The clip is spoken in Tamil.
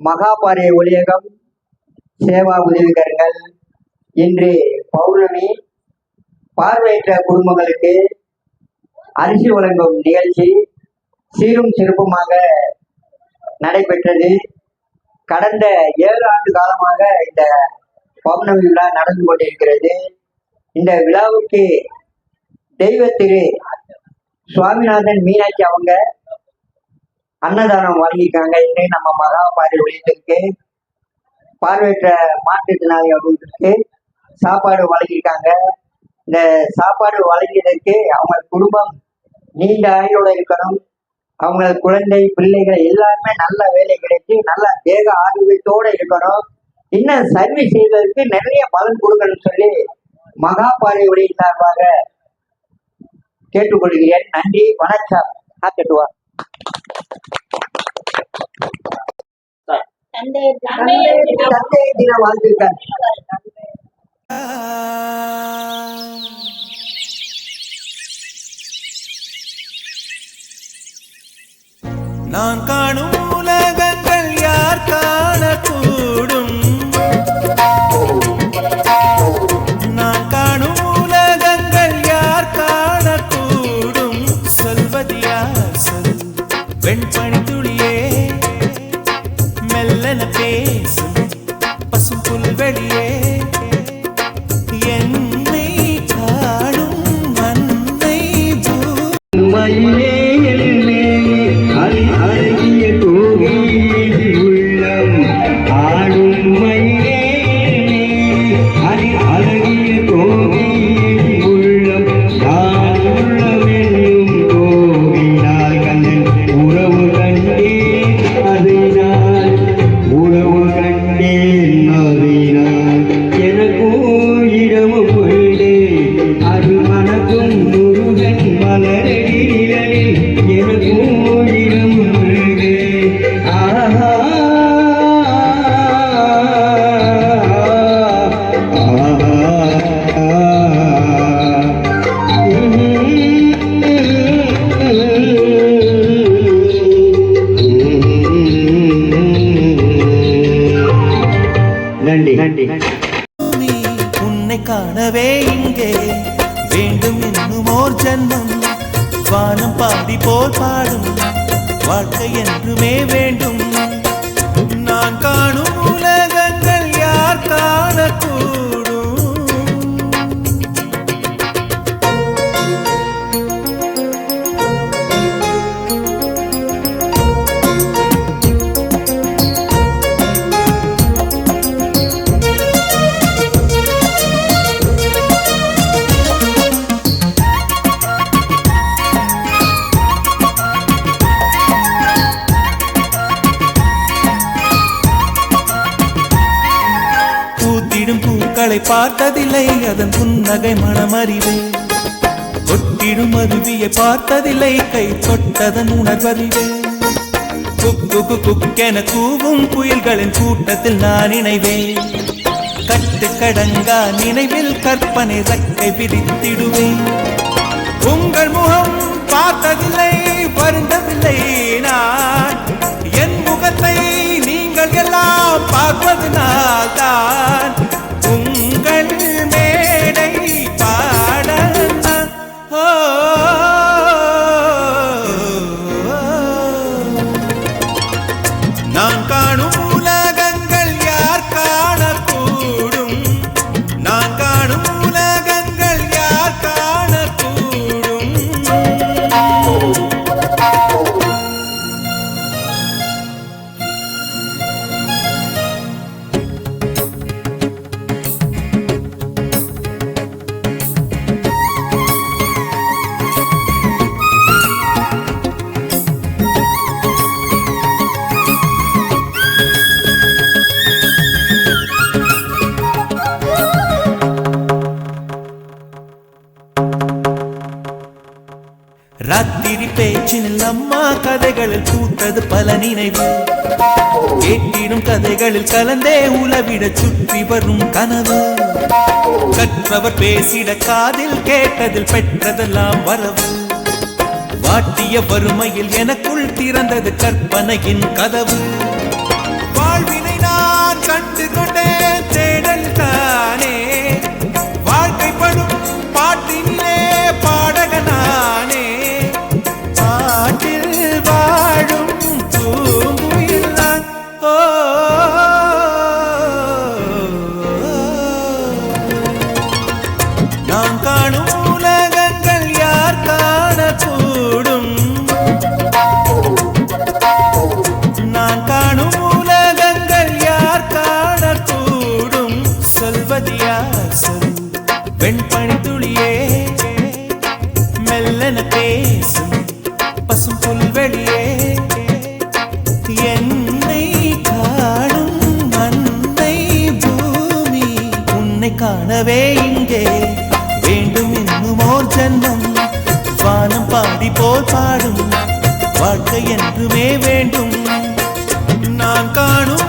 மகாபாரிய ஒளியகம் சேவா உதவிகர்கள் இன்று பௌர்ணமி பார்வையற்ற குடும்பங்களுக்கு அரிசி வழங்கும் நிகழ்ச்சி சீரும் சிறப்புமாக நடைபெற்றது. கடந்த 7 ஆண்டு காலமாக இந்த பௌர்ணமி விழா நடந்து கொண்டிருக்கிறது. இந்த விழாவுக்கு தெய்வ திரு சுவாமிநாதன் மீனாட்சி அவங்க அன்னதானம் வழங்கியிருக்காங்க. இன்று நம்ம மகாபாரிய ஒளியத்திற்கு பார்வையற்ற மாற்றுத்திறனாளி அவர்களுக்கு சாப்பாடு வழங்கியிருக்காங்க. இந்த சாப்பாடு வழங்கியதற்கு அவங்க குடும்பம் நீண்ட ஆயுளோட இருக்கணும். அவங்க குழந்தை பிள்ளைகள் எல்லாருமே நல்ல வேலை கிடைச்சி நல்ல தேக ஆரோக்கியத்தோடு இருக்கணும். இன்னும் சர்வீஸ் செய்வதற்கு நிறைய பலன் கொடுக்கணும்னு சொல்லி மகாபாரிய ஒளி சார்பாக கேட்டுக்கொள்கிறேன். நன்றி, வணக்கம். ஆக்கட்டுவா தந்தை தின வாழ்த்துக்கள். நான் காணும் உலகங்கள் யார் காணக்கூடும்? நான் காணும் உலகங்கள் யார் காணக்கூடும்? சொல்வது யார் சொல் வெண்பனி துளியே, மெல்லன பேசும் பசும் புல்வெளியே, என்னை காணும் அன்னை பூமியே. உன்னை காணவே இங்கே வேண்டும் என்னும் ஓர் ஜன்மம், வானம் பாடி போல் பாடும் வாழ்க்கை என்றுமே வேண்டும். நான் காணும் உலகங்கள் யார் காணக்கூடும்? பூக்களை பார்த்ததில்லை, அதன் புன்னகை மனமறிவே. கொட்டிடும் அருவியை பார்த்ததில்லை, கை தொட்டதன் உணர்வறிவே. குக்கு குக்கென கூவும் புயல்களின் கூட்டத்தில் நான் இணைவேன். கட்டு கடங்கா நினைவில் கற்பனை ரெக்கை விரித்திடுவேன். உங்கள் முகம் பார்த்ததில்லை, வருந்தவில்லை நான். என் முகத்தை நீங்கள் எல்லாம் பார்ப்பதனால் தான் உங்கள் மேடை பாட. நான் காணும் உலகங்கள் யார் காணக்கூடும்? நான் காணும் உலகங்கள் யார் காணக்கூடும்? ராத்திரி பேச்சினில் அம்மா கதைகளில் பூத்தது பல நினைவு. கேட்டிடும் கதைகளில் கலந்தே உலவிட சுற்றி வரும் கனவு. கற்றவர் பேசிட காதில் கேட்டதில் பெற்றதெல்லாம் வரவு. வாட்டிய வறுமையில் எனக்குள் திறந்தது கற்பனையின் கதவு. வாழ்வினை நான் கண்டு கொண்டேன் தேடல் தானே வாழ்க்கைப்படும் பாட்டினிலே பாடகனானே பாட்டில் வாழும் பூங்குயில் நான் ஓ நான் காணும் உலகங்கள் யார் காணக்கூடும் நான் காணும் உலகங்கள் யார் காணக்கூடும் சொல்வது யார் சொல் வெண்பனி துளியே மெல்லன பேசும் பசும் புல்வெளியே என்னை காணும் அன்னை பூமி உன்னை காணவே இங்கே வேண்டும் இன்னும் ஓர் ஜன்மம் வானம் பாடி போல் பாடும் வாழ்க்கை என்றுமே வேண்டும் நான் காணும்